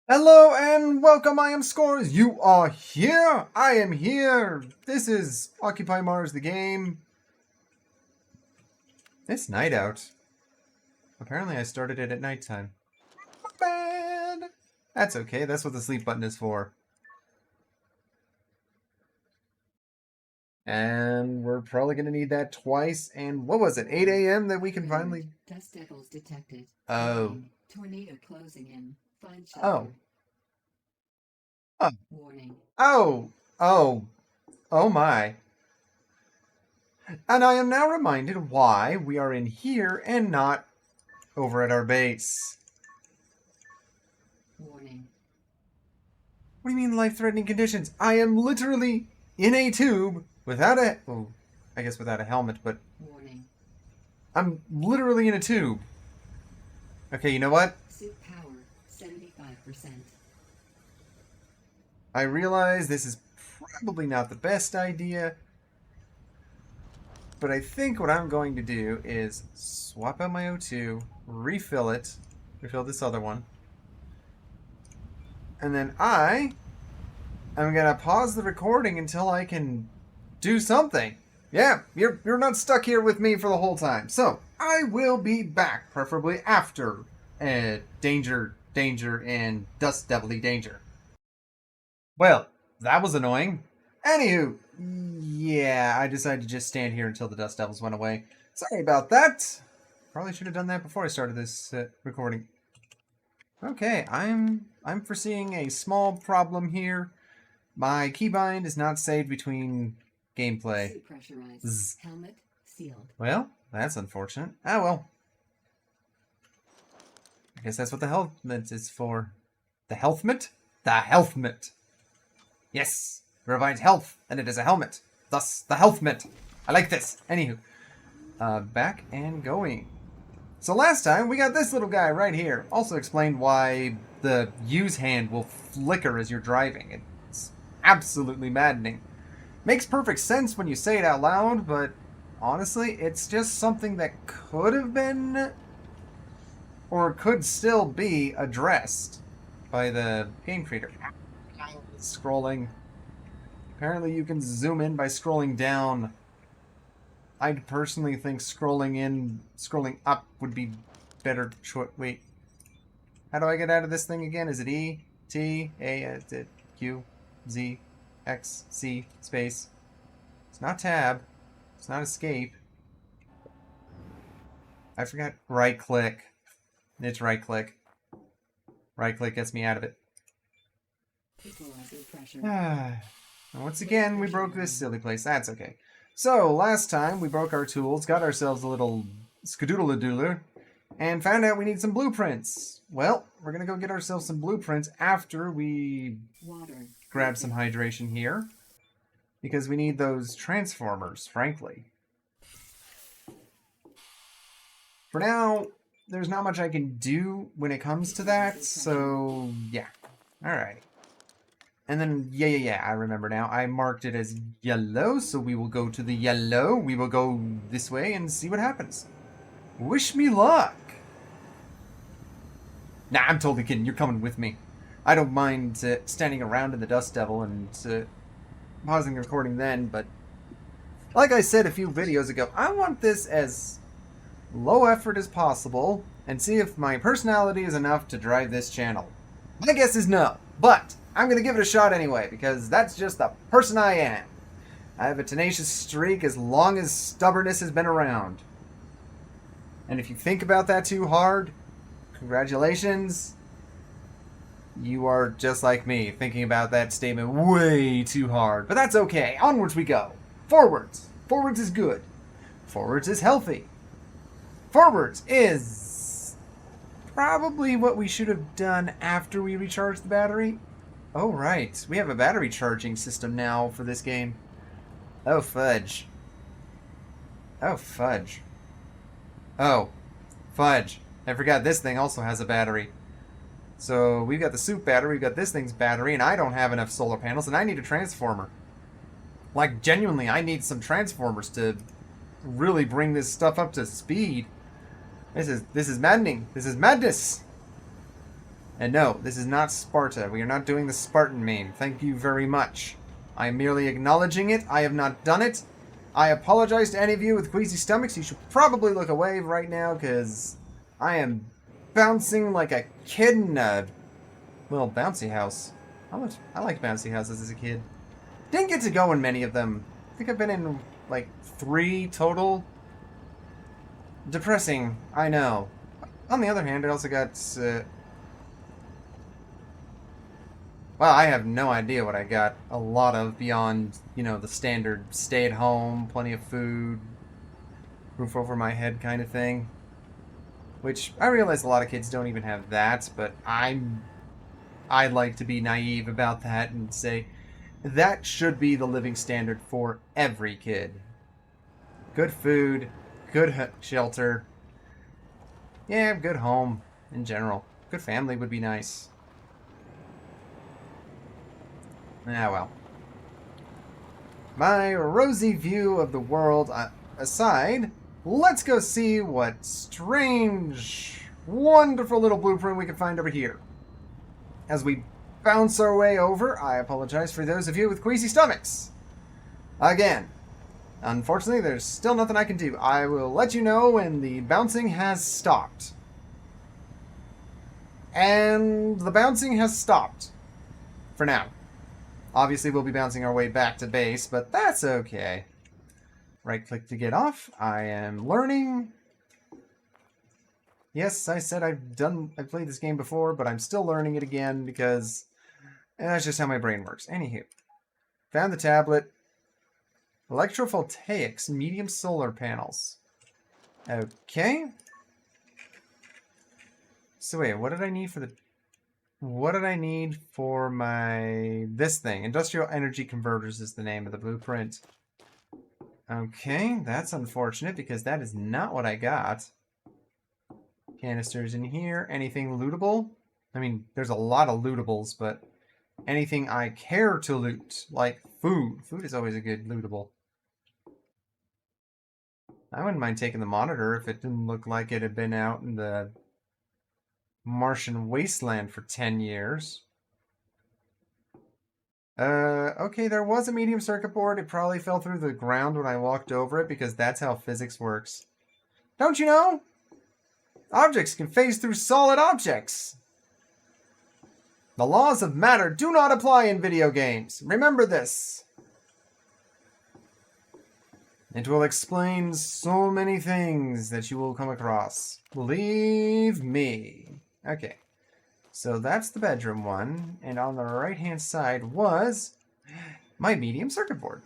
Hello and welcome, I am Scores. You are here. I am here. This is Occupy Mars the game. It's night out. Apparently I started it at nighttime. Bad. That's okay. That's what the sleep button is for. And we're probably going to need that twice. And what was it? 8 a.m. that we can finally... Dust devils detected. Oh. Tornado closing in. Find Oh. shelter. Oh. Warning. Oh my. And I am now reminded why we are in here and not over at our base. Warning. What do you mean life-threatening conditions? I am literally in a tube without a... Oh, I guess without a helmet, but... Warning. I'm literally in a tube. Okay, you know what? Suit power, 75%. I realize this is probably not the best idea, but I think what I'm going to do is swap out my O2, refill this other one, and then I'm gonna pause the recording until I can do something. Yeah, you're not stuck here with me for the whole time. So I will be back, preferably after danger, and dust devilly danger. Well, that was annoying. Anywho, yeah, I decided to just stand here until the dust devils went away. Sorry about that. Probably should have done that before I started this recording. Okay, I'm foreseeing a small problem here. My keybind is not saved between gameplay. Suit pressurized. Helmet sealed. Well, that's unfortunate. Ah, well. I guess that's what the helmet is for. The healthmet? The healthmet. Yes, it provides health, and it is a helmet. Thus, the healthmet. I like this. Anywho, back and going. So last time, we got this little guy right here. Also explained why the use hand will flicker as you're driving. It's absolutely maddening. Makes perfect sense when you say it out loud, but honestly, it's just something that could have been, or could still be, addressed by the game creator. Scrolling. Apparently you can zoom in by scrolling down. I'd personally think scrolling up would be better choice. Wait. How do I get out of this thing again? Is it E, T, A, Q, Z, X, C, space? It's not tab. It's not escape. I forgot right click. It's right click. Right click gets me out of it. Once again, we broke this silly place. That's okay. So, last time we broke our tools, got ourselves a little skadoodle-a-doodler, and found out we need some blueprints. Well, we're going to go get ourselves some blueprints after we grab some hydration here, because we need those transformers, frankly. For now, there's not much I can do when it comes to that, so yeah. Alright. And then, yeah, I remember now. I marked it as yellow, so we will go to the yellow. We will go this way and see what happens. Wish me luck. Nah, I'm totally kidding. You're coming with me. I don't mind standing around in the Dust Devil and pausing the recording then, but like I said a few videos ago, I want this as low effort as possible and see if my personality is enough to drive this channel. My guess is no, but I'm going to give it a shot anyway, because that's just the person I am. I have a tenacious streak as long as stubbornness has been around. And if you think about that too hard, congratulations. You are just like me, thinking about that statement way too hard. But that's okay. Onwards we go. Forwards. Forwards is good. Forwards is healthy. Forwards is probably what we should have done after we recharged the battery. Oh, right. We have a battery charging system now for this game. Oh, fudge. Oh, fudge. Oh, fudge. I forgot this thing also has a battery. So, we've got the suit battery, we've got this thing's battery, and I don't have enough solar panels, and I need a transformer. Like, genuinely, I need some transformers to really bring this stuff up to speed. This is maddening. This is madness. And no, this is not Sparta. We are not doing the Spartan meme. Thank you very much. I am merely acknowledging it. I have not done it. I apologize to any of you with queasy stomachs. You should probably look away right now, because I am bouncing like a kid in a little bouncy house. I liked bouncy houses as a kid. Didn't get to go in many of them. I think I've been in, like, 3 total. Depressing, I know. On the other hand, I also got, well, I have no idea what I got a lot of beyond, you know, the standard stay at home, plenty of food, roof over my head kind of thing. Which, I realize a lot of kids don't even have that, but I like to be naive about that and say that should be the living standard for every kid. Good food, good shelter, yeah, good home in general. Good family would be nice. Ah, well. My rosy view of the world aside, let's go see what strange, wonderful little blueprint we can find over here. As we bounce our way over, I apologize for those of you with queasy stomachs. Again, unfortunately, there's still nothing I can do. I will let you know when the bouncing has stopped. And the bouncing has stopped. For now. Obviously, we'll be bouncing our way back to base, but that's okay. Right-click to get off. I am learning. Yes, I said I've played this game before, but I'm still learning it again because that's just how my brain works. Anywho, found the tablet. Electrovoltaics, medium solar panels. Okay. So wait, what did I need for my this thing? Industrial energy converters is the name of the blueprint. Okay, that's unfortunate because that is not what I got. Canisters in here. Anything lootable? I mean, there's a lot of lootables, but anything I care to loot, like food. Food is always a good lootable. I wouldn't mind taking the monitor if it didn't look like it had been out in the Martian wasteland for 10 years. Okay, there was a medium circuit board. It probably fell through the ground when I walked over it because that's how physics works. Don't you know? Objects can phase through solid objects. The laws of matter do not apply in video games. Remember this. It will explain so many things that you will come across. Believe me. Okay. So that's the bedroom one. And on the right-hand side was my medium circuit board.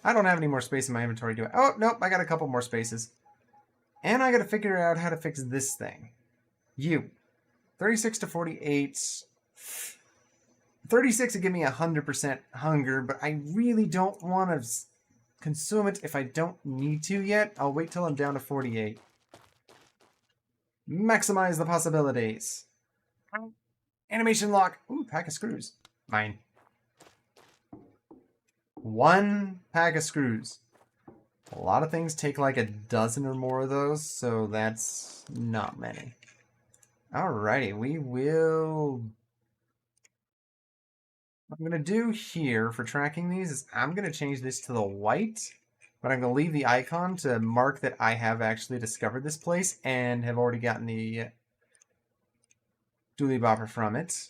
I don't have any more space in my inventory, do I? Oh, nope. I got a couple more spaces. And I got to figure out how to fix this thing. 36 to 48. 36 would give me 100% hunger, but I really don't want to consume it if I don't need to yet. I'll wait till I'm down to 48. Maximize the possibilities. Animation lock. Ooh, pack of screws. Fine. 1 pack of screws. A lot of things take like a dozen or more of those, so that's not many. Alrighty, we will... What I'm going to do here for tracking these is I'm going to change this to the white, but I'm going to leave the icon to mark that I have actually discovered this place and have already gotten the Dooley Bopper from it.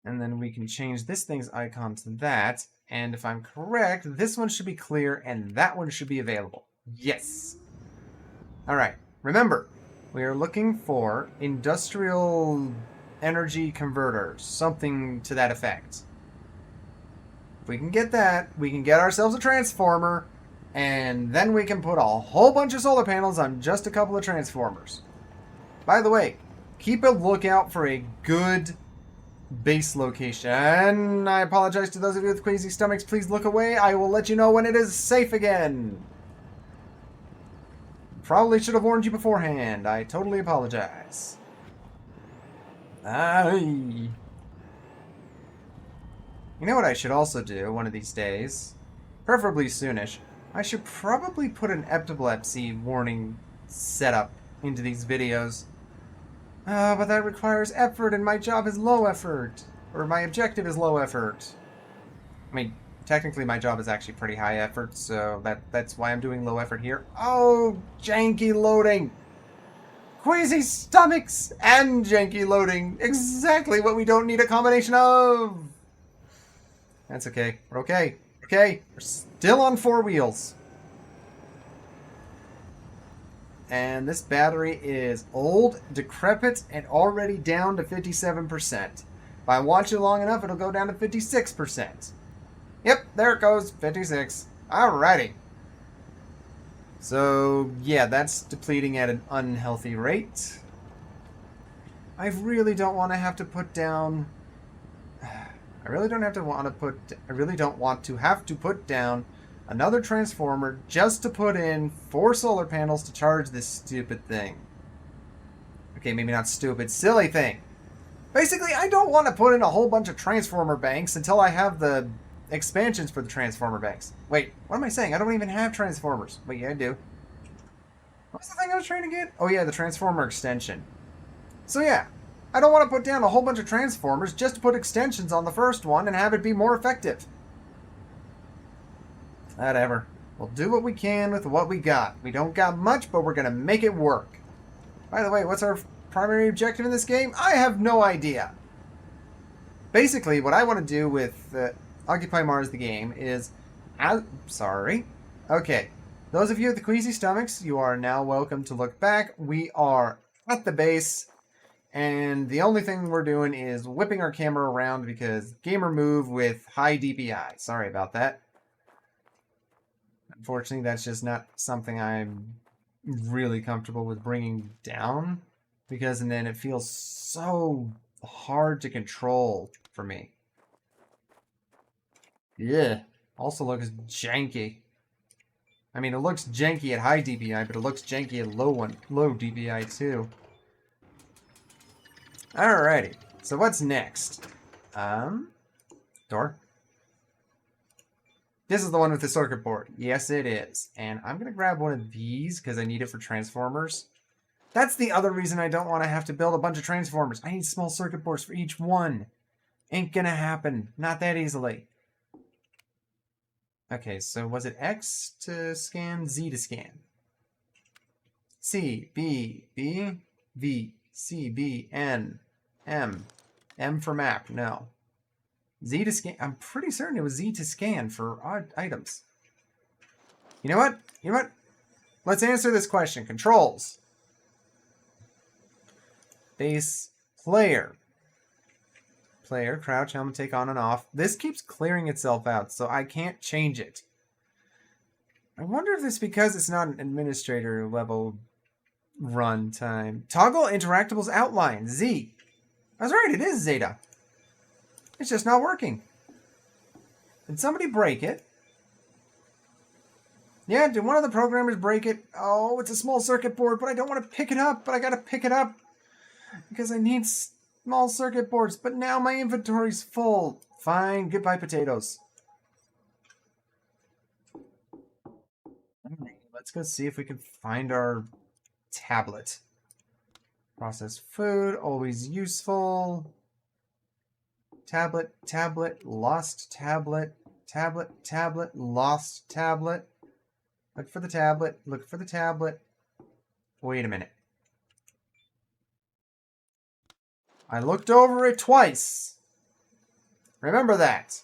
And then we can change this thing's icon to that. And if I'm correct, this one should be clear and that one should be available. Yes. All right. Remember, we are looking for industrial energy converters, something to that effect. If we can get that, we can get ourselves a transformer, and then we can put a whole bunch of solar panels on just a couple of transformers. By the way, keep a lookout for a good base location. And I apologize to those of you with queasy stomachs. Please look away. I will let you know when it is safe again. Probably should have warned you beforehand. I totally apologize. Aye. You know what I should also do one of these days? Preferably soonish. I should probably put an epilepsy warning setup into these videos. But that requires effort, and my job is low effort. Or my objective is low effort. I mean, technically my job is actually pretty high effort, so that's why I'm doing low effort here. Oh, janky loading! Queasy stomachs and janky loading. Exactly what we don't need a combination of. That's okay. We're okay. Okay. We're still on 4 wheels. And this battery is old, decrepit, and already down to 57%. If I watch it long enough, it'll go down to 56%. Yep, there it goes. 56. Alrighty. So, yeah, that's depleting at an unhealthy rate. I really don't want to have to put down... I really don't want to have to put down another transformer just to put in 4 solar panels to charge this stupid thing. Okay, maybe not stupid, silly thing. Basically, I don't want to put in a whole bunch of transformer banks until I have the expansions for the transformer banks. Wait, what am I saying? I don't even have transformers. Wait, yeah, I do. What's the thing I was trying to get? Oh yeah, the transformer extension. So yeah, I don't want to put down a whole bunch of transformers just to put extensions on the first one and have it be more effective. Whatever. We'll do what we can with what we got. We don't got much, but we're going to make it work. By the way, what's our primary objective in this game? I have no idea. Basically, what I want to do with Occupy Mars the game is... Sorry. Okay. Those of you with the queasy stomachs, you are now welcome to look back. We are at the base, and the only thing we're doing is whipping our camera around because gamer move with high DPI. Sorry about that. Unfortunately, that's just not something I'm really comfortable with bringing down, because then it feels so hard to control for me. Yeah. Also looks janky. I mean, it looks janky at high DPI, but it looks janky at low DPI too. Alrighty. So what's next? Door. This is the one with the circuit board. Yes, it is. And I'm going to grab one of these because I need it for transformers. That's the other reason I don't want to have to build a bunch of transformers. I need small circuit boards for each one. Ain't gonna happen. Not that easily. Okay, so was it X to scan, Z to scan? C, B, B, V, C, B, N, M. M for map, no. Z to scan, I'm pretty certain it was Z to scan for odd items. You know what? You know what? Let's answer this question. Controls. Base, player. Player, crouch, helmet, take on and off. This keeps clearing itself out, so I can't change it. I wonder if it's because it's not an administrator level run time. Toggle interactables outline, Z. I was right, it is Zeta. It's just not working. Did somebody break it? Yeah, did one of the programmers break it? Oh, it's a small circuit board, but I don't want to pick it up, but I gotta pick it up because I need small circuit boards, but now my inventory's full. Fine, goodbye potatoes. Alright, let's go see if we can find our tablet. Processed food, always useful. Tablet, tablet, lost tablet, tablet, tablet, lost tablet. Look for the tablet, look for the tablet. Wait a minute. I looked over it twice. Remember that.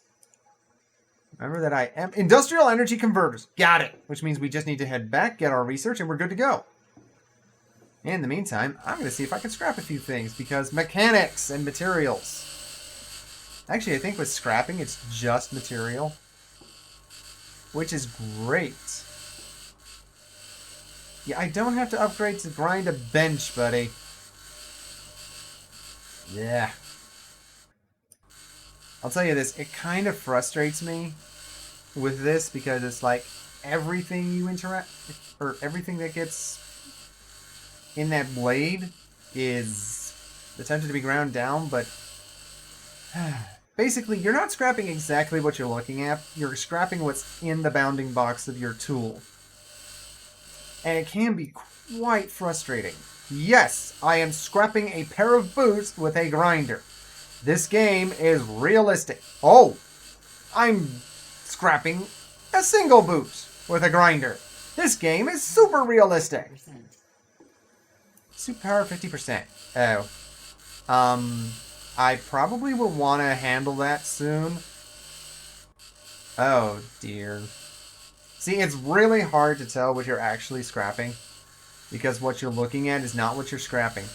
Remember that I am... Industrial energy converters. Got it. Which means we just need to head back, get our research, and we're good to go. In the meantime, I'm going to see if I can scrap a few things, because mechanics and materials. Actually, I think with scrapping, it's just material. Which is great. Yeah, I don't have to upgrade to grind a bench, buddy. Yeah. I'll tell you this, it kind of frustrates me with this because it's like everything you interact, or everything that gets in that blade is attempted to be ground down, but basically you're not scrapping exactly what you're looking at, you're scrapping what's in the bounding box of your tool. And it can be quite frustrating. Yes, I am scrapping a pair of boots with a grinder. This game is realistic. Oh, I'm scrapping a single boot with a grinder. This game is super realistic. 50%. Superpower 50%. Oh. I probably will want to handle that soon. Oh, dear. See, it's really hard to tell what you're actually scrapping, because what you're looking at is not what you're scrapping.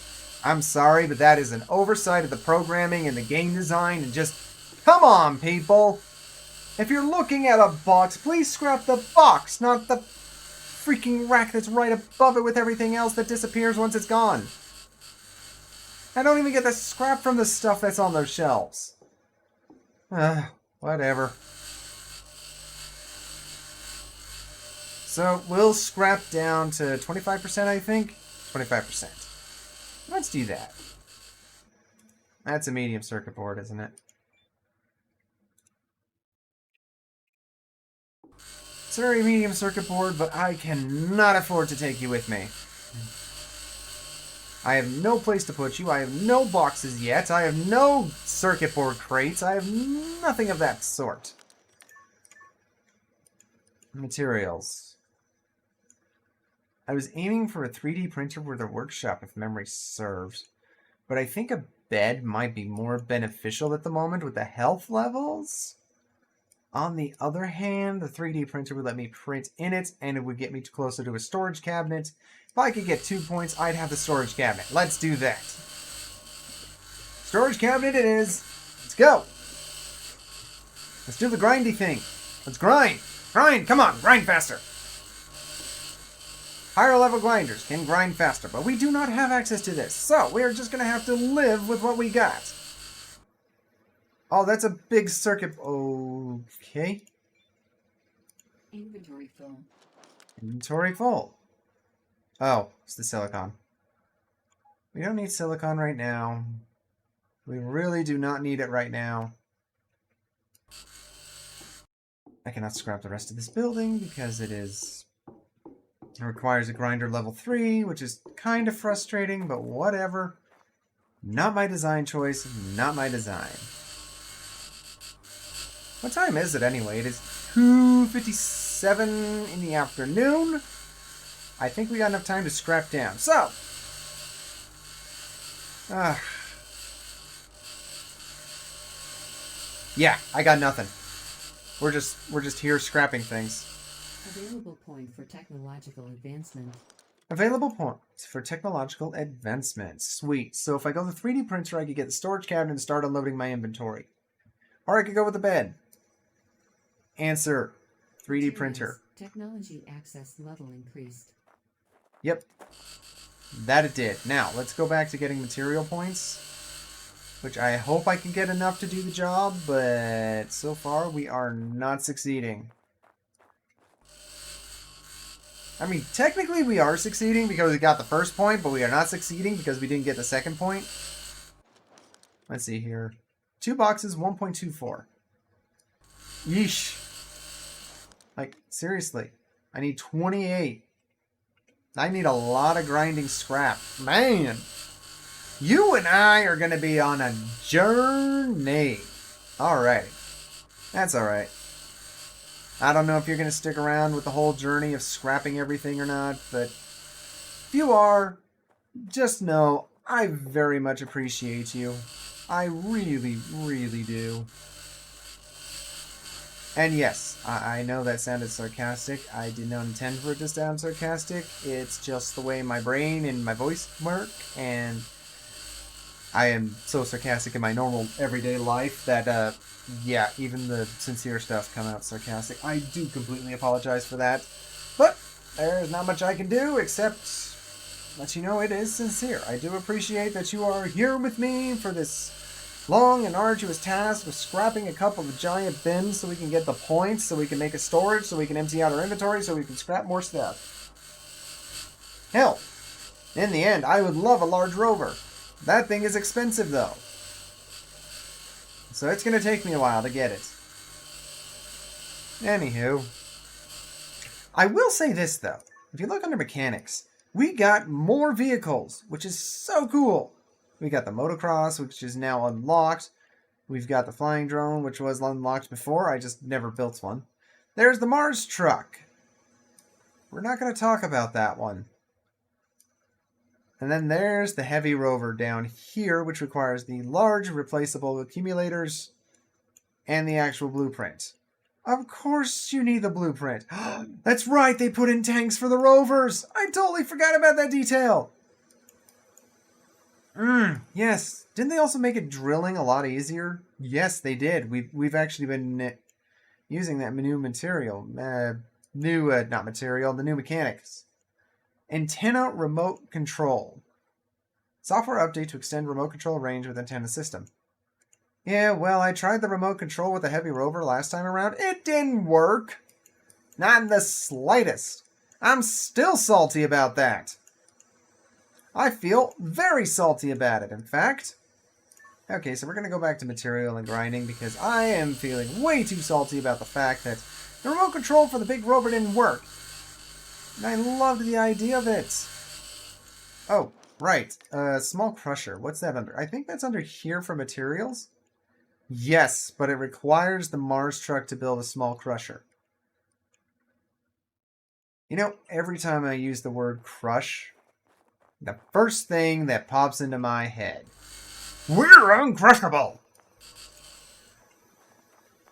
I'm sorry, but that is an oversight of the programming and the game design, and just... Come on, people! If you're looking at a box, please scrap the box, not the freaking rack that's right above it with everything else that disappears once it's gone. I don't even get the scrap from the stuff that's on those shelves. Whatever. So we'll scrap down to 25%, I think? 25%. Let's do that. That's a medium circuit board, isn't it? Sorry, medium circuit board, but I cannot afford to take you with me. I have no place to put you. I have no boxes yet. I have no circuit board crates. I have nothing of that sort. Materials. I was aiming for a 3D printer with a workshop, if memory serves. But I think a bed might be more beneficial at the moment with the health levels. On the other hand, the 3D printer would let me print in it, and it would get me closer to a storage cabinet. If I could get 2 points, I'd have the storage cabinet. Let's do that. Storage cabinet it is. Let's go. Let's do the grindy thing. Let's grind. Grind, come on, grind faster. Higher level grinders can grind faster, but we do not have access to this. So, we're just going to have to live with what we got. Oh, that's a big circuit. Okay. Inventory full. Inventory full. Oh, it's the silicon. We don't need silicon right now. We really do not need it right now. I cannot scrap the rest of this building because it requires a grinder level 3, which is kind of frustrating, but whatever. Not my design choice, not my design. What time is it anyway? It is 2:57 in the afternoon. I think we got enough time to scrap down. So, yeah, I got nothing. We're just here scrapping things. Available point for technological advancement. Available points for technological advancement. Sweet. So if I go to the 3D printer, I could get the storage cabinet and start unloading my inventory. Or I could go with the bed. Answer. 3D printer. Technology access level increased. Yep. That it did. Now, let's go back to getting material points. Which I hope I can get enough to do the job, but so far we are not succeeding. I mean, technically we are succeeding because we got the first point, but we are not succeeding because we didn't get the second point. Let's see here. 2 boxes, 1.24. Yeesh. Like, seriously. I need 28. I need a lot of grinding scrap. Man! You and I are going to be on a journey. Alright. That's alright. I don't know if you're going to stick around with the whole journey of scrapping everything or not, but if you are, just know I very much appreciate you. I really, really do. And yes, I know that sounded sarcastic. I did not intend for it to sound sarcastic. It's just the way my brain and my voice work, and I am so sarcastic in my normal everyday life that, yeah, even the sincere stuff come out sarcastic. I do completely apologize for that. But there's not much I can do except let you know it is sincere. I do appreciate that you are here with me for this long and arduous task of scrapping a couple of giant bins so we can get the points, so we can make a storage, so we can empty out our inventory, so we can scrap more stuff. Hell, in the end, I would love a large rover. That thing is expensive, though. So it's going to take me a while to get it. Anywho. I will say this, though. If you look under mechanics, we got more vehicles, which is so cool. We got the motocross, which is now unlocked. We've got the flying drone, which was unlocked before. I just never built one. There's the Mars truck. We're not going to talk about that one. And then there's the heavy rover down here, which requires the large replaceable accumulators and the actual blueprint. Of course you need the blueprint. That's right, they put in tanks for the rovers. I totally forgot about that detail. Yes. Didn't they also make it drilling a lot easier? Yes, they did. We've actually been using that new material. Not material, the new mechanics. Antenna remote control. Software update to extend remote control range with antenna system. Yeah, well, I tried the remote control with the heavy rover last time around. It didn't work. Not in the slightest. I'm still salty about that. I feel very salty about it, in fact. Okay, so we're going to go back to material and grinding because I am feeling way too salty about the fact that the remote control for the big rover didn't work. And I loved the idea of it. Oh, right. Small crusher. What's that under? I think that's under here for materials. Yes, but it requires the Mars truck to build a small crusher. You know, every time I use the word crush, the first thing that pops into my head, we're uncrushable!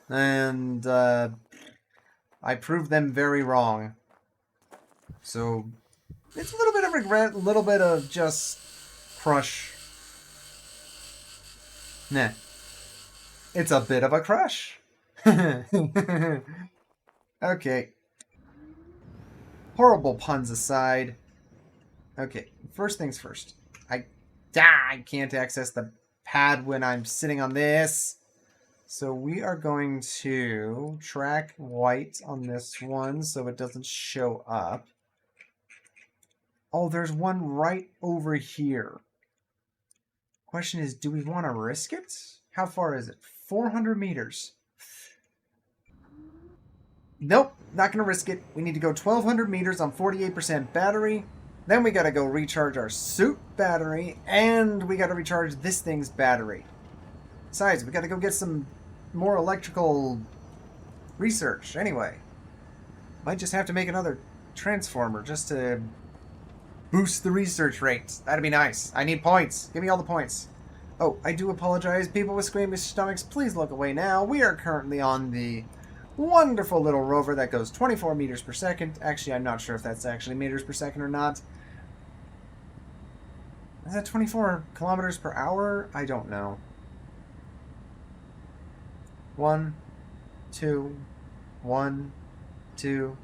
And, I proved them very wrong. So, it's a little bit of regret, a little bit of just crush. Nah. It's a bit of a crush. Okay. Horrible puns aside. Okay, first things first. I can't access the pad when I'm sitting on this. So we are going to track white on this one so it doesn't show up. Oh, there's one right over here. Question is, do we want to risk it? How far is it? 400 meters. Nope, not going to risk it. We need to go 1,200 meters on 48% battery. Then we got to go recharge our suit battery. And we got to recharge this thing's battery. Besides, we got to go get some more electrical research. Anyway, might just have to make another transformer just to boost the research rate. That'd be nice. I need points. Give me all the points. Oh, I do apologize. People with squeamish stomachs, please look away now. We are currently on the wonderful little rover that goes 24 meters per second. Actually, I'm not sure if that's actually meters per second or not. Is that 24 kilometers per hour? I don't know. 1, 2, 1, 2.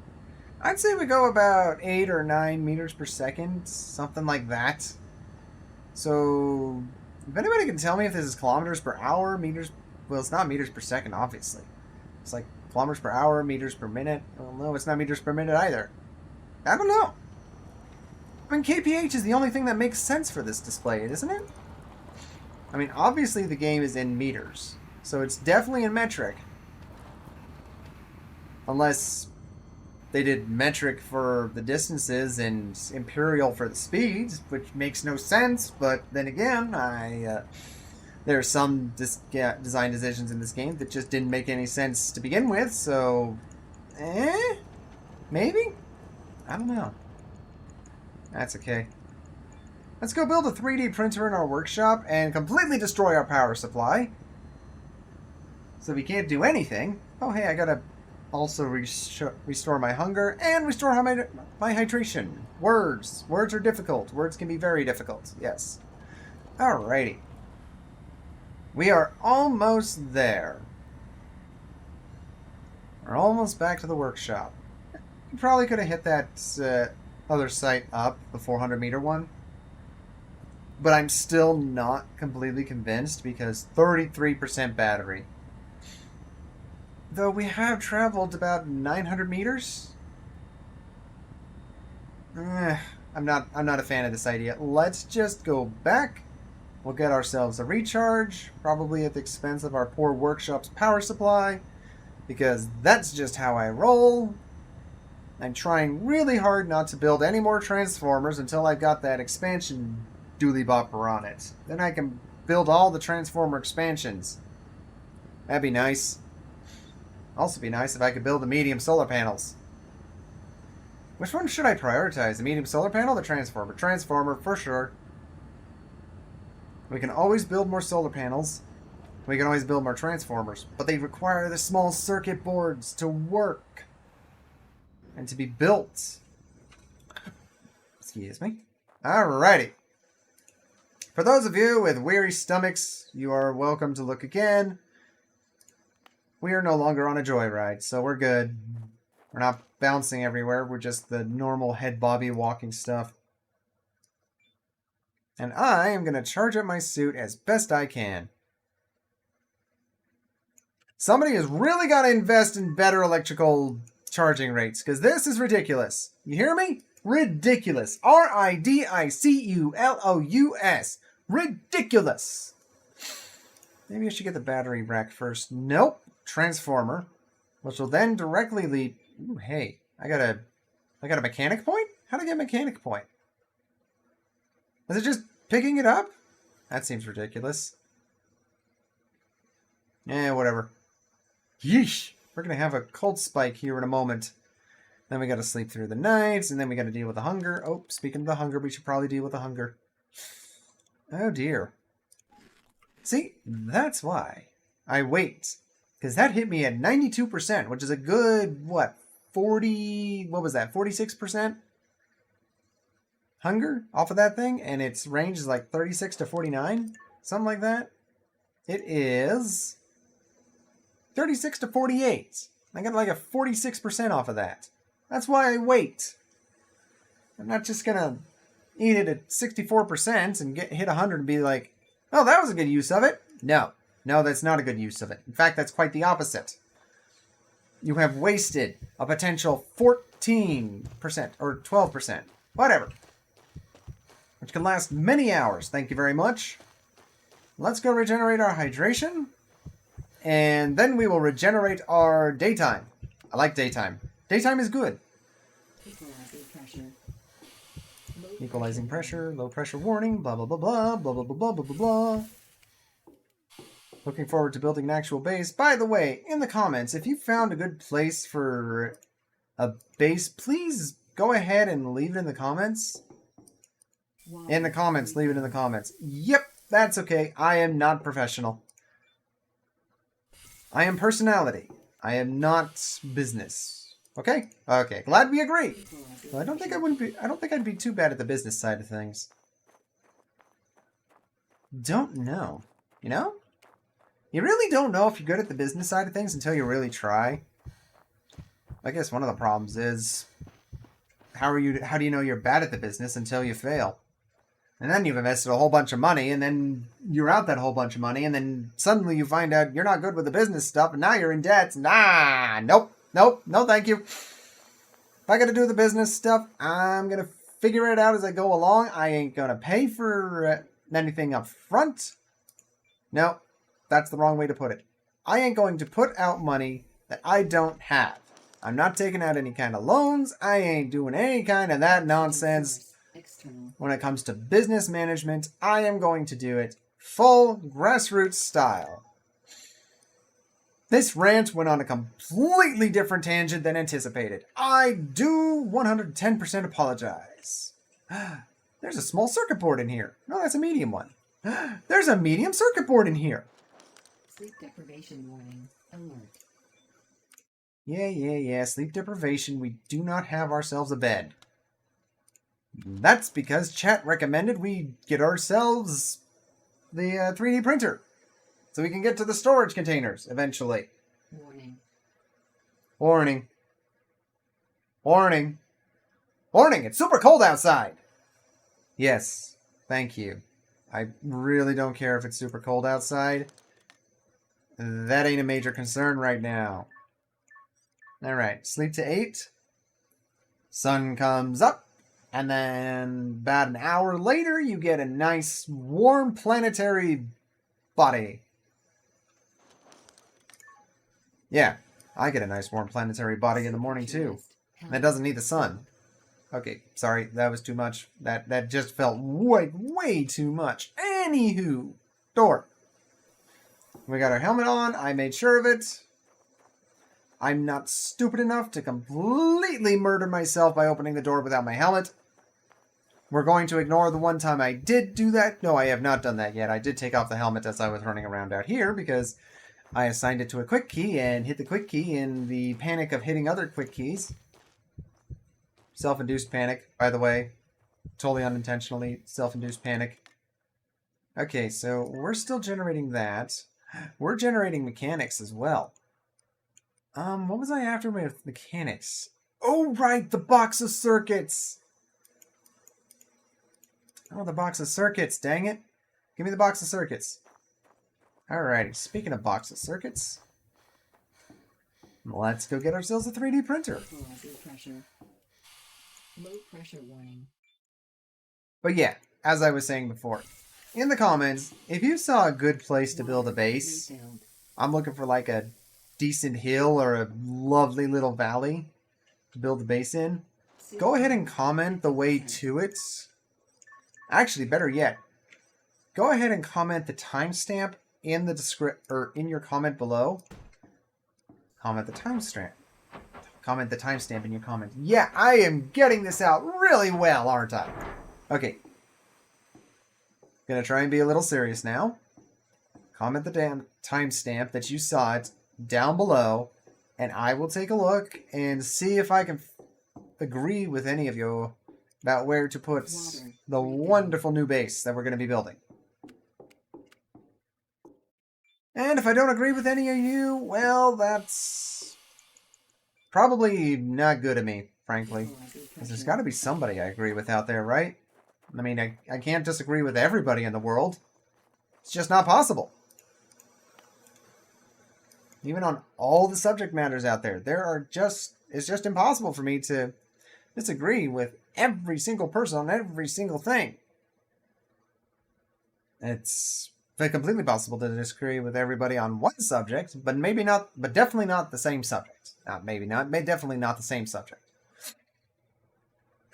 I'd say we go about 8 or 9 meters per second, something like that. So, if anybody can tell me if this is kilometers per hour, meters... Well, it's not meters per second, obviously. It's like kilometers per hour, meters per minute. Well, no, it's not meters per minute either. I don't know. I mean, kph is the only thing that makes sense for this display, isn't it? I mean, obviously the game is in meters, so it's definitely in metric. Unless they did metric for the distances and imperial for the speeds, which makes no sense, but then again, there are some design decisions in this game that just didn't make any sense to begin with, so... Maybe? I don't know. That's okay. Let's go build a 3D printer in our workshop and completely destroy our power supply. So we can't do anything. Oh, hey, I gotta also restore my hunger and restore my hydration. Words. Words are difficult. Words can be very difficult. Yes. Alrighty. We are almost there. We're almost back to the workshop. You probably could have hit that other site up, the 400 meter one. But I'm still not completely convinced because 33% battery. Though we have traveled about 900 meters. I'm not a fan of this idea. Let's just go back. We'll get ourselves a recharge, probably at the expense of our poor workshop's power supply, because that's just how I roll. I'm trying really hard not to build any more transformers until I've got that expansion dooley bopper on it. Then I can build all the transformer expansions. That'd be nice. Also be nice if I could build the medium solar panels. Which one should I prioritize? The medium solar panel or the transformer? Transformer, for sure. We can always build more solar panels. We can always build more transformers. But they require the small circuit boards to work. And to be built. Excuse me. Alrighty. For those of you with weary stomachs, you are welcome to look again. We are no longer on a joyride, so we're good. We're not bouncing everywhere. We're just the normal head bobby walking stuff. And I am going to charge up my suit as best I can. Somebody has really got to invest in better electrical charging rates, because this is ridiculous. You hear me? Ridiculous. R-I-D-I-C-U-L-O-U-S. Ridiculous. Maybe I should get the battery rack first. Nope. Transformer. Which will then directly lead... Ooh, hey. I got a mechanic point? How do I get a mechanic point? Is it just picking it up? That seems ridiculous. Eh, whatever. Yeesh. We're going to have a cold spike here in a moment. Then we got to sleep through the nights, and then we got to deal with the hunger. Oh, speaking of the hunger, we should probably deal with the hunger. Oh, dear. See, that's why I wait. Because that hit me at 92%, which is a good, what, 46% hunger off of that thing? And its range is like 36 to 49? Something like that? It is 36 to 48. I got like a 46% off of that. That's why I wait. I'm not just going to eat it at 64% and hit 100 and be like, oh, that was a good use of it. No. No, that's not a good use of it. In fact, that's quite the opposite. You have wasted a potential 14% or 12%. Whatever. Which can last many hours. Thank you very much. Let's go regenerate our hydration. And then we will regenerate our daytime. I like daytime. Daytime is good. Equalizing pressure, low pressure warning, blah, blah, blah, blah, blah, blah, blah, blah, blah, blah, blah. Looking forward to building an actual base. By the way, in the comments, if you found a good place for a base, please go ahead and leave it in the comments. In the comments, leave it in the comments. Yep, that's okay. I am not professional. I am personality. I am not business. Okay? Okay, glad we agree. Well, I don't think I'd be too bad at the business side of things. Don't know. You know? You really don't know if you're good at the business side of things until you really try. I guess one of the problems is how do you know you're bad at the business until you fail? And then you've invested a whole bunch of money, and then you're out that whole bunch of money, and then suddenly you find out you're not good with the business stuff, and now you're in debt. Nope, no thank you. If I gotta do the business stuff, I'm gonna figure it out as I go along. I ain't gonna pay for anything up front. No, that's the wrong way to put it. I ain't going to put out money that I don't have. I'm not taking out any kind of loans. I ain't doing any kind of that nonsense. When it comes to business management, I am going to do it full grassroots style. This rant went on a completely different tangent than anticipated. I do 110% apologize. There's a small circuit board in here. No, that's a medium one. There's a medium circuit board in here. Sleep deprivation warning. Alert. Yeah. Sleep deprivation. We do not have ourselves a bed. That's because chat recommended we get ourselves the 3D printer. So we can get to the storage containers eventually. Warning. Warning. Warning. Warning! It's super cold outside! Yes. Thank you. I really don't care if it's super cold outside. That ain't a major concern right now. Alright, sleep to 8. Sun comes up. And then about an hour later, you get a nice warm planetary body. Yeah, I get a nice warm planetary body in the morning too. That doesn't need the sun. Okay, sorry, that was too much. That just felt way too much. Anywho, door. We got our helmet on. I made sure of it. I'm not stupid enough to completely murder myself by opening the door without my helmet. We're going to ignore the one time I did do that. No, I have not done that yet. I did take off the helmet as I was running around out here because I assigned it to a quick key and hit the quick key in the panic of hitting other quick keys. Self-induced panic, by the way. Totally unintentionally self-induced panic. Okay, so we're still generating that. We're generating mechanics as well. What was I after with mechanics? Oh, right, the box of circuits! Oh, the box of circuits, dang it. Give me the box of circuits. Alrighty, speaking of box of circuits, let's go get ourselves a 3D printer. Low pressure warning. But yeah, as I was saying before, in the comments, if you saw a good place to build a base, I'm looking for like a decent hill or a lovely little valley to build the base in, go ahead and comment the way to it. Actually, better yet, go ahead and comment the timestamp in the description or in your comment below. Comment the timestamp. Comment the timestamp in your comment. Yeah, I am getting this out really well, aren't I? Okay. Gonna try and be a little serious now. Comment the damn timestamp that you saw it down below, and I will take a look and see if I can agree with any of you about where to put the wonderful new base that we're going to be building. And if I don't agree with any of you, well, that's probably not good of me, frankly. Because there's got to be somebody I agree with out there, right? I mean, I can't disagree with everybody in the world. It's just not possible. Even on all the subject matters out there, it's just impossible for me to disagree with every single person on every single thing. It's completely possible to disagree with everybody on one subject, but definitely not the same subject. Definitely not the same subject.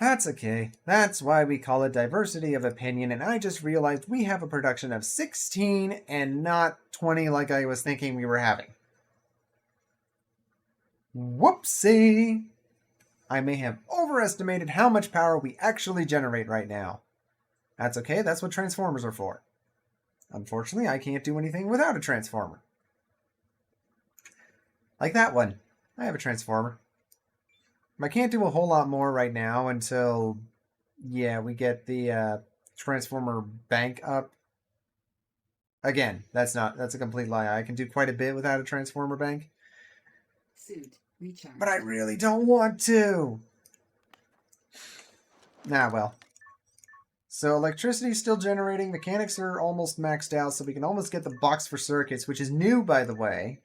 That's okay. That's why we call it diversity of opinion, and I just realized we have a production of 16 and not 20 like I was thinking we were having. Whoopsie! I may have overestimated how much power we actually generate right now. That's okay, that's what transformers are for. Unfortunately, I can't do anything without a transformer. Like that one. I have a transformer. I can't do a whole lot more right now until, yeah, we get the transformer bank up. Again, that's a complete lie. I can do quite a bit without a transformer bank. Suit recharge. But I really don't want to. Ah, well. So electricity's still generating. Mechanics are almost maxed out, so we can almost get the box for circuits, which is new, by the way.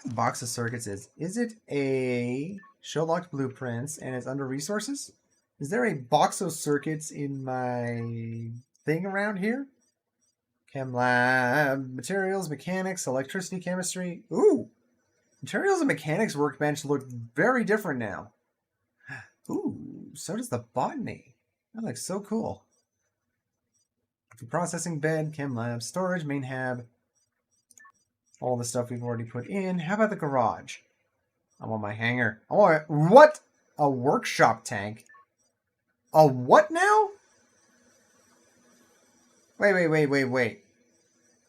Box of circuits is it a show locked blueprints and it's under resources? Is there a box of circuits in my thing around here? Chem lab, materials, mechanics, electricity, chemistry. Ooh, materials and mechanics workbench look very different now. Ooh, so does the botany. That looks so cool. Processing bed, chem lab, storage, main hab. All the stuff we've already put in. How about the garage? I want my hangar. I want what? A workshop tank? A what now? Wait.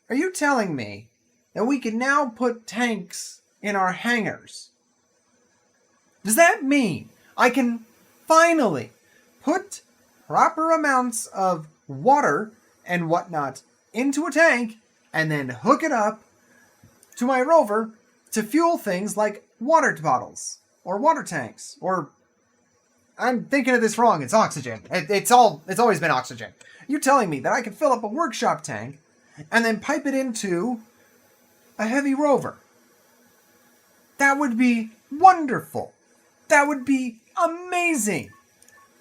Are you telling me that we can now put tanks in our hangars? Does that mean I can finally put proper amounts of water and whatnot into a tank and then hook it up to my rover to fuel things like water bottles or water tanks, or I'm thinking of this wrong. It's oxygen. It's always been oxygen. You're telling me that I can fill up a workshop tank and then pipe it into a heavy rover? That would be wonderful. That would be amazing.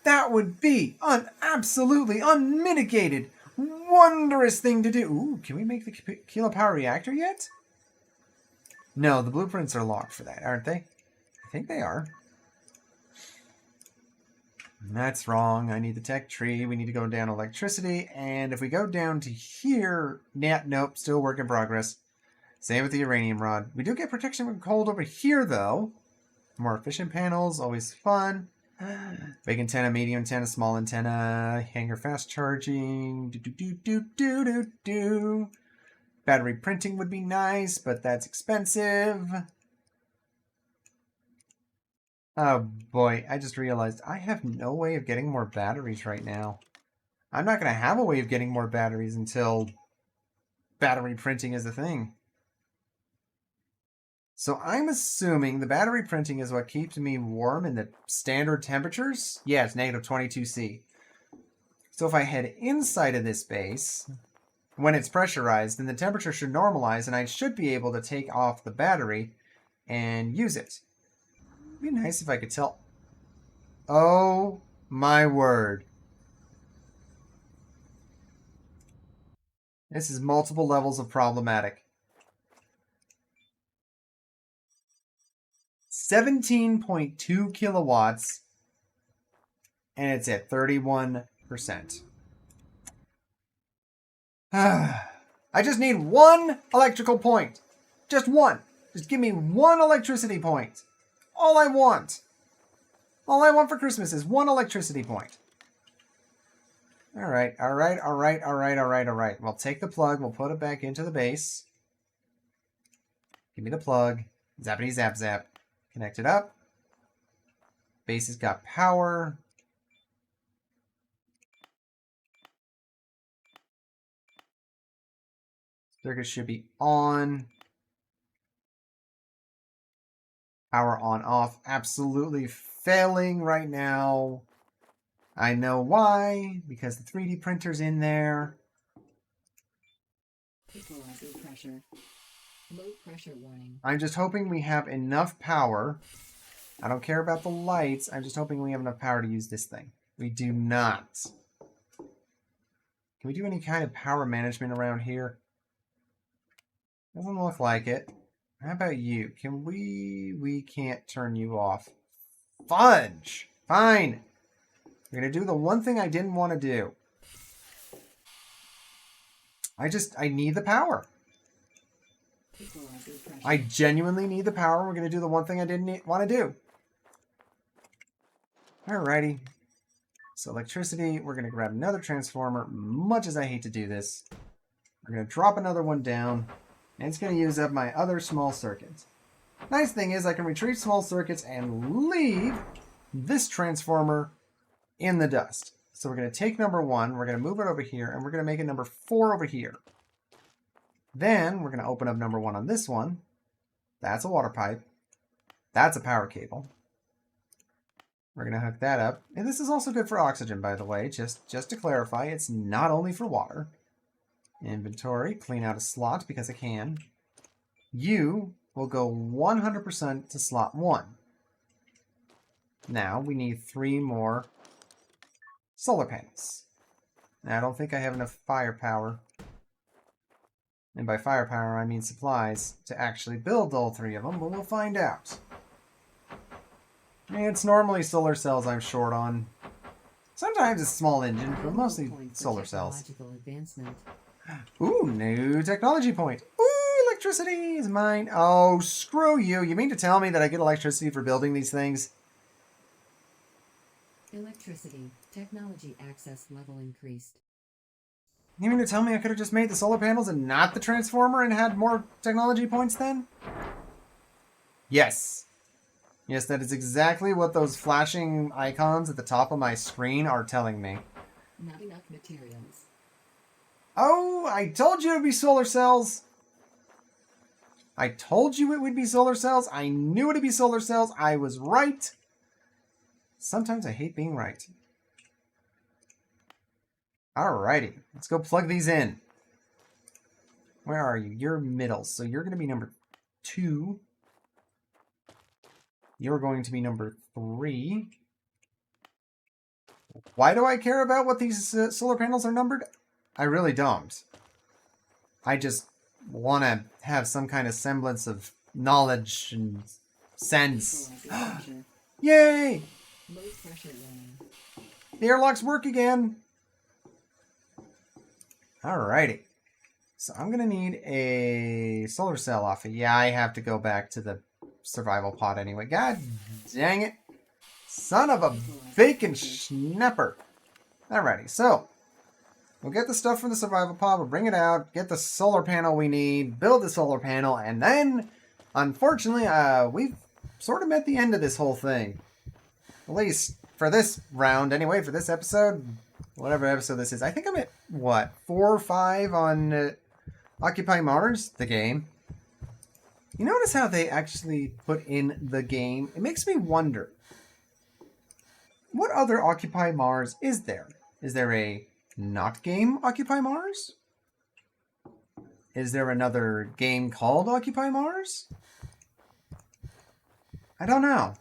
That would be an absolutely unmitigated, wondrous thing to do. Ooh, can we make the kilopower reactor yet? No, the blueprints are locked for that, aren't they? I think they are. That's wrong. I need the tech tree. We need to go down electricity. And if we go down to here, nope, still work in progress. Same with the uranium rod. We do get protection from cold over here, though. More efficient panels, always fun. Big antenna, medium antenna, small antenna, hanger fast charging. Do. Battery printing would be nice, but that's expensive. Oh boy, I just realized I have no way of getting more batteries right now. I'm not going to have a way of getting more batteries until battery printing is a thing. So I'm assuming the battery printing is what keeps me warm in the standard temperatures? Yeah, it's negative 22°C. So if I head inside of this base, when it's pressurized, then the temperature should normalize and I should be able to take off the battery and use it. It'd be nice if I could tell. Oh my word. This is multiple levels of problematic. 17.2 kilowatts, and it's at 31%. I just need one electrical point. Just one. Just give me one electricity point. All I want. All I want for Christmas is one electricity point. All right. We'll take the plug. We'll put it back into the base. Give me the plug. Zappity zap zap. Connect it up. Base has got power. Circuit should be on. Power on off. Absolutely failing right now. I know why. Because the 3D printer's in there. Equalizer pressure. Low pressure warning. I'm just hoping we have enough power. I don't care about the lights. I'm just hoping we have enough power to use this thing. We do not. Can we do any kind of power management around here? Doesn't look like it. How about you? Can we... We can't turn you off. Fudge! Fine! We're going to do the one thing I didn't want to do. I need the power. I genuinely need the power. We're going to do the one thing I didn't want to do. Alrighty. So electricity, we're going to grab another transformer. Much as I hate to do this, we're going to drop another one down. And it's going to use up my other small circuits. Nice thing is I can retrieve small circuits and leave this transformer in the dust. So we're going to take number 1, we're going to move it over here, and we're going to make it number 4 over here. Then we're going to open up number 1 on this one. That's a water pipe. That's a power cable. We're going to hook that up. And this is also good for oxygen, by the way. Just to clarify, it's not only for water. Inventory, clean out a slot because I can. You will go 100% to slot 1. Now we need 3 more solar panels. Now I don't think I have enough firepower. And by firepower I mean supplies to actually build all 3 of them, but we'll find out. It's normally solar cells I'm short on. Sometimes it's small engine, but mostly solar cells. Advancement. Ooh, new technology point. Ooh, electricity is mine. Oh, screw you. You mean to tell me that I get electricity for building these things? Electricity. Technology access level increased. You mean to tell me I could have just made the solar panels and not the transformer and had more technology points then? Yes. Yes, that is exactly what those flashing icons at the top of my screen are telling me. Not enough materials. Oh, I told you it would be solar cells. I told you it would be solar cells. I knew it would be solar cells. I was right. Sometimes I hate being right. Alrighty, let's go plug these in. Where are you? You're middle, so you're going to be number 2. You're going to be number 3. Why do I care about what these solar panels are numbered? I really don't. I just want to have some kind of semblance of knowledge and Sense. Equalizer pressure. Yay! Low pressure zone. The airlocks work again. Alrighty. So I'm going to need a solar cell off it. Yeah, I have to go back to the survival pod anyway. God dang it. Son of a bacon schnapper. Alrighty, so we'll get the stuff from the survival pod, we'll bring it out, get the solar panel we need, build the solar panel, and then, unfortunately, we've sort of met the end of this whole thing. At least for this round, anyway, for this episode, whatever episode this is. I think I'm at, what, 4 or 5 on Occupy Mars, the game. You notice how they actually put in the game? It makes me wonder, what other Occupy Mars is there? Is there a not game Occupy Mars? Is there another game called Occupy Mars? I don't know.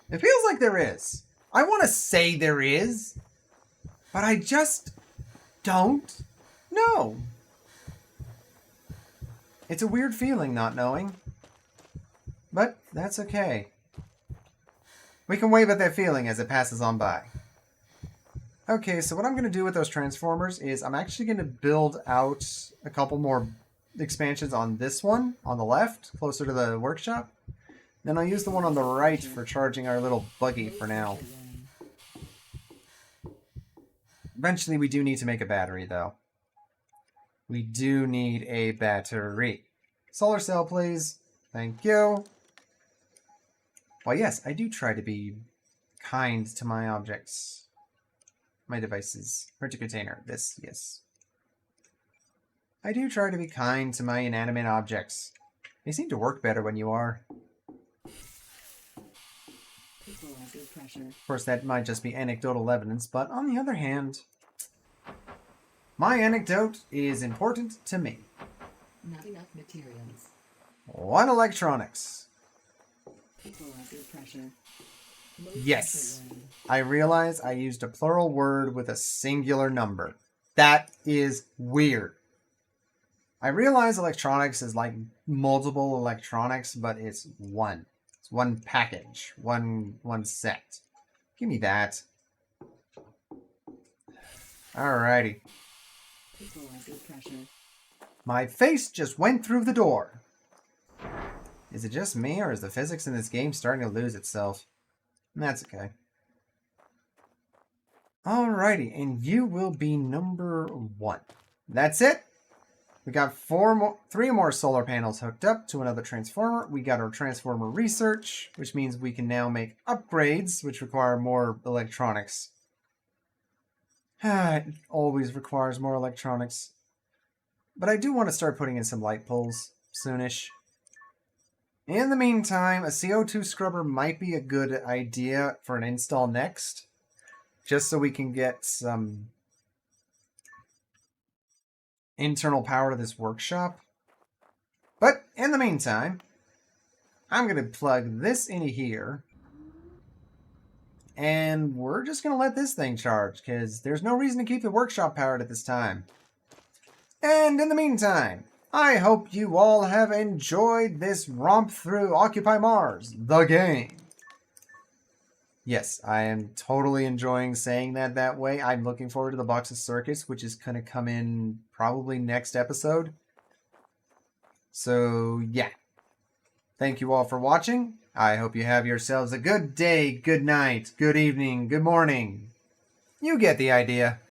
It feels like there is. I want to say there is, but I just don't know. It's a weird feeling not knowing, but that's okay. We can wave at that feeling as it passes on by. Okay, so what I'm going to do with those transformers is I'm actually going to build out a couple more expansions on this one, on the left, closer to the workshop. Then I'll use the one on the right for charging our little buggy for now. Eventually we do need to make a battery, though. We do need a battery. Solar cell, please. Thank you. Well, yes, I do try to be kind to my objects. My devices. Printer container. This, yes. I do try to be kind to my inanimate objects. They seem to work better when you are. Equalizer pressure. Of course, that might just be anecdotal evidence, but on the other hand, my anecdote is important to me. Not enough materials. One electronics. Equalizer pressure. Low Yes. pressure zone. I realize I used a plural word with a singular number. That is weird. I realize electronics is like multiple electronics, but it's one. It's one package, one set. Give me that. Alrighty. Equalizer pressure. My face just went through the door. Is it just me, or is the physics in this game starting to lose itself? That's okay. Alrighty, and you will be number 1. That's it. We got 3 more solar panels hooked up to another transformer. We got our transformer research, which means we can now make upgrades, which require more electronics. It always requires more electronics. But I do want to start putting in some light poles soonish. In the meantime, a CO2 scrubber might be a good idea for an install next. Just so we can get some internal power to this workshop. But in the meantime, I'm going to plug this into here. And we're just going to let this thing charge, because there's no reason to keep the workshop powered at this time. And in the meantime, I hope you all have enjoyed this romp through Occupy Mars, the game. Yes, I am totally enjoying saying that way. I'm looking forward to the box of circuits, which is going to come in probably next episode. So, yeah. Thank you all for watching. I hope you have yourselves a good day, good night, good evening, good morning. You get the idea.